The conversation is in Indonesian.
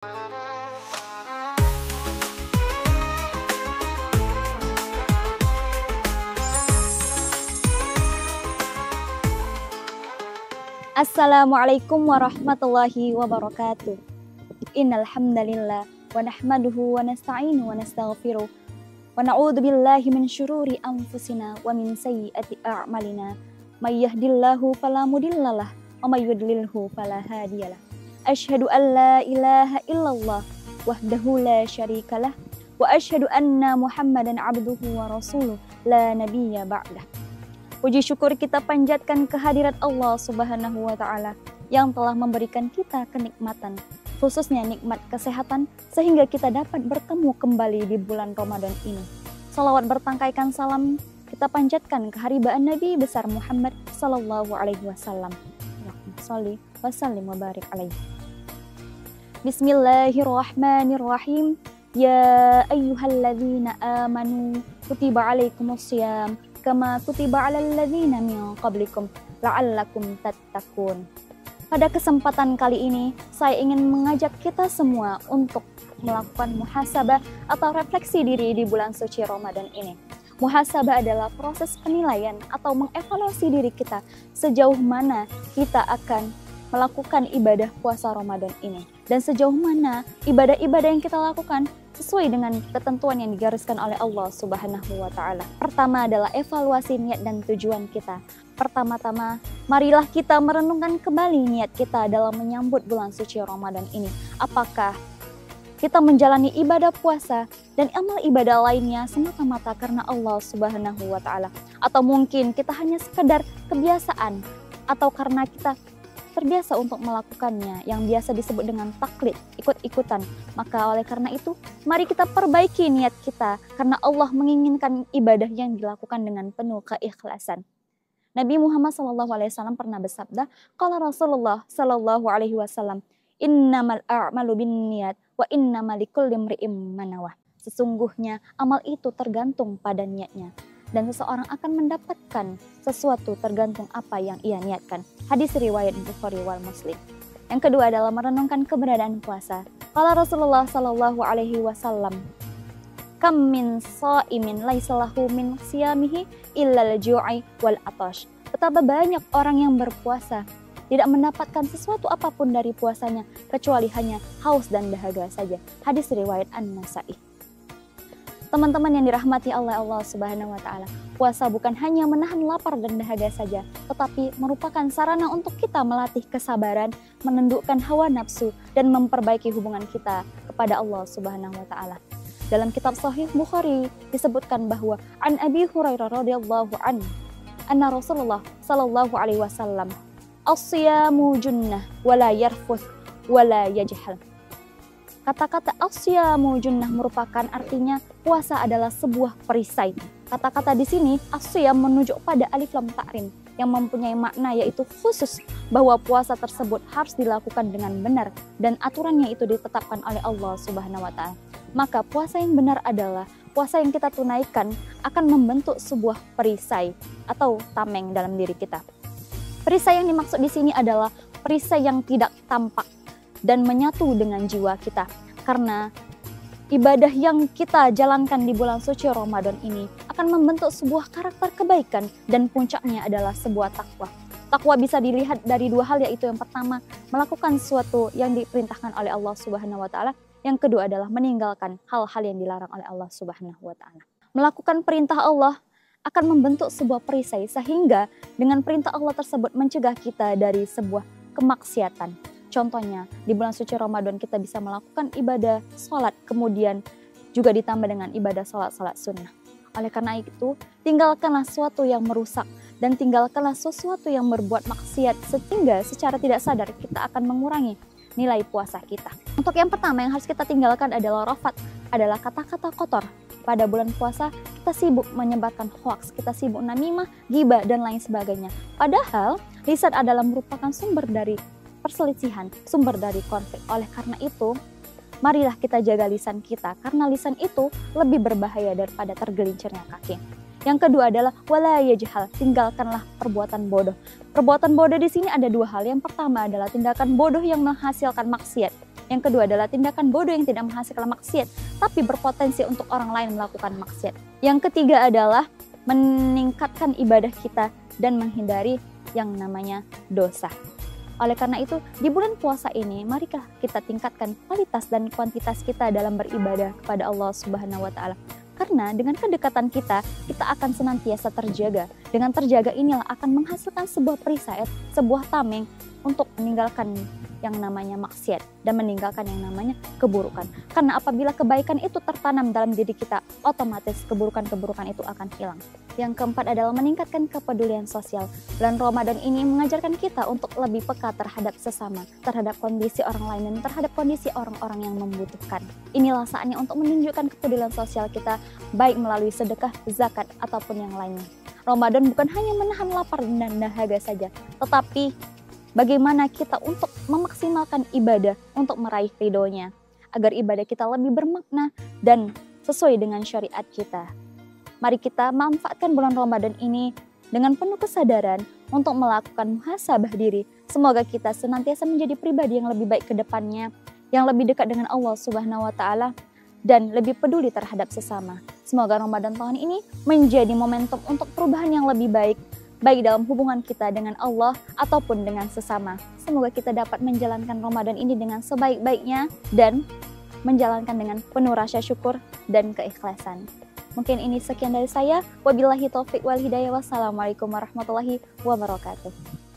Assalamualaikum warahmatullahi wabarakatuh. Innal hamdalillah wa nahmaduhu wa nasta'inu wa nastaghfiruh wa na'udzu billahi min syururi anfusina wa min sayyiati a'malina. May yahdihillahu fala mudhillalah wa may yudlilhu fala hadiyalah. Asyhadu an la ilaha illallah wahdahu la syarikalah wa asyhadu anna Muhammadan abduhu wa rasuluh la nabiyya ba'dah. Puji syukur kita panjatkan kehadirat Allah Subhanahu wa Ta'ala yang telah memberikan kita kenikmatan, khususnya nikmat kesehatan, sehingga kita dapat bertemu kembali di bulan Ramadan ini. Salawat bertangkaikan salam kita panjatkan ke haribaan Nabi besar Muhammad Sallallahu Alaihi Wasallam. Allahumma sholli wa sallim wa barik alaihi. Bismillahirrahmanirrahim. Ya ayyuhalladzina amanu kutiba alaikumussyam kama kutiba 'alal ladzina min qablikum la'allakum tattaqun. Pada kesempatan kali ini, saya ingin mengajak kita semua untuk melakukan muhasabah atau refleksi diri di bulan suci Ramadan ini. Muhasabah adalah proses penilaian atau mengevaluasi diri kita sejauh mana kita akan melakukan ibadah puasa Ramadan ini dan sejauh mana ibadah-ibadah yang kita lakukan sesuai dengan ketentuan yang digariskan oleh Allah Subhanahu wa Ta'ala. Pertama adalah evaluasi niat dan tujuan kita. Pertama-tama, marilah kita merenungkan kembali niat kita dalam menyambut bulan suci Ramadan ini. Apakah kita menjalani ibadah puasa dan amal ibadah lainnya semata-mata karena Allah Subhanahu wa Ta'ala, atau mungkin kita hanya sekedar kebiasaan atau karena kita terbiasa untuk melakukannya yang biasa disebut dengan taklid, ikut-ikutan. Maka oleh karena itu, mari kita perbaiki niat kita karena Allah menginginkan ibadah yang dilakukan dengan penuh keikhlasan. Nabi Muhammad SAW pernah bersabda, qala Rasulullah SAW, innamal a'malu binniyat wa innamal likulli imri'in ma nawah. Sesungguhnya amal itu tergantung pada niatnya, dan seseorang akan mendapatkan sesuatu tergantung apa yang ia niatkan. Hadis riwayat Bukhari wal Muslim. Yang kedua adalah merenungkan keberadaan puasa. Qala Rasulullah sallallahu alaihi wasallam, kam min shaimin laisa lahu min siyamihi illa al-ju'i wal atash. Betapa banyak orang yang berpuasa tidak mendapatkan sesuatu apapun dari puasanya kecuali hanya haus dan dahaga saja. Hadis riwayat An-Nasa'i. Teman-teman yang dirahmati Allah Subhanahu wa Ta'ala, puasa bukan hanya menahan lapar dan dahaga saja, tetapi merupakan sarana untuk kita melatih kesabaran, menundukkan hawa nafsu, dan memperbaiki hubungan kita kepada Allah Subhanahu wa Ta'ala. Dalam kitab Sahih Bukhari disebutkan bahwa an Abi Hurairah radhiyallahu anhu anna Rasulullah sallallahu alaihi wasallam as-siyamu junnah wala yarfuth wala yajhal. Kata-kata asyamu junnah merupakan artinya puasa adalah sebuah perisai. Kata-kata di sini asyam menunjuk pada alif lam ta'rim yang mempunyai makna yaitu khusus bahwa puasa tersebut harus dilakukan dengan benar dan aturannya itu ditetapkan oleh Allah Subhanahu wa Ta'ala. Maka puasa yang benar adalah puasa yang kita tunaikan akan membentuk sebuah perisai atau tameng dalam diri kita. Perisai yang dimaksud di sini adalah perisai yang tidak tampak dan menyatu dengan jiwa kita, karena ibadah yang kita jalankan di bulan suci Ramadan ini akan membentuk sebuah karakter kebaikan dan puncaknya adalah sebuah takwa. Takwa bisa dilihat dari dua hal, yaitu yang pertama melakukan sesuatu yang diperintahkan oleh Allah Subhanahu wa Ta'ala, yang kedua adalah meninggalkan hal-hal yang dilarang oleh Allah Subhanahu wa Ta'ala. Melakukan perintah Allah akan membentuk sebuah perisai sehingga dengan perintah Allah tersebut mencegah kita dari sebuah kemaksiatan. Contohnya, di bulan suci Ramadan kita bisa melakukan ibadah sholat, kemudian juga ditambah dengan ibadah sholat sunnah. Oleh karena itu, tinggalkanlah sesuatu yang merusak dan tinggalkanlah sesuatu yang berbuat maksiat, sehingga secara tidak sadar kita akan mengurangi nilai puasa kita. Untuk yang pertama yang harus kita tinggalkan adalah rafat, adalah kata-kata kotor. Pada bulan puasa kita sibuk menyebarkan hoaks, kita sibuk namimah, ghibah, dan lain sebagainya. Padahal lisan adalah merupakan sumber dari perselisihan, sumber dari konflik. Oleh karena itu, marilah kita jaga lisan kita, karena lisan itu lebih berbahaya daripada tergelincirnya kaki. Yang kedua adalah wala yajhal, tinggalkanlah perbuatan bodoh. Perbuatan bodoh di sini ada dua hal. Yang pertama adalah tindakan bodoh yang menghasilkan maksiat. Yang kedua adalah tindakan bodoh yang tidak menghasilkan maksiat, tapi berpotensi untuk orang lain melakukan maksiat. Yang ketiga adalah meningkatkan ibadah kita dan menghindari yang namanya dosa. Oleh karena itu, di bulan puasa ini, marikah kita tingkatkan kualitas dan kuantitas kita dalam beribadah kepada Allah Subhanahu wa Ta'ala. Karena dengan kedekatan kita akan senantiasa terjaga. Dengan terjaga inilah akan menghasilkan sebuah perisai, sebuah tameng untuk meninggalkan yang namanya maksiat dan meninggalkan yang namanya keburukan. Karena apabila kebaikan itu tertanam dalam diri kita, otomatis keburukan-keburukan itu akan hilang. Yang keempat adalah meningkatkan kepedulian sosial. Bulan Ramadan ini mengajarkan kita untuk lebih peka terhadap sesama, terhadap kondisi orang lain dan terhadap kondisi orang-orang yang membutuhkan. Inilah saatnya untuk menunjukkan kepedulian sosial kita, baik melalui sedekah, zakat, ataupun yang lainnya. Ramadan bukan hanya menahan lapar dan dahaga saja, tetapi bagaimana kita untuk memaksimalkan ibadah untuk meraih ridhonya, agar ibadah kita lebih bermakna dan sesuai dengan syariat kita. Mari kita manfaatkan bulan Ramadan ini dengan penuh kesadaran untuk melakukan muhasabah diri. Semoga kita senantiasa menjadi pribadi yang lebih baik ke depannya, yang lebih dekat dengan Allah Subhanahu wa Ta'ala, dan lebih peduli terhadap sesama. Semoga Ramadan tahun ini menjadi momentum untuk perubahan yang lebih baik dalam hubungan kita dengan Allah ataupun dengan sesama. Semoga kita dapat menjalankan Ramadan ini dengan sebaik-baiknya dan menjalankan dengan penuh rasa syukur dan keikhlasan. Mungkin ini sekian dari saya. Wabillahi taufiq wal hidayah. Wassalamualaikum warahmatullahi wabarakatuh.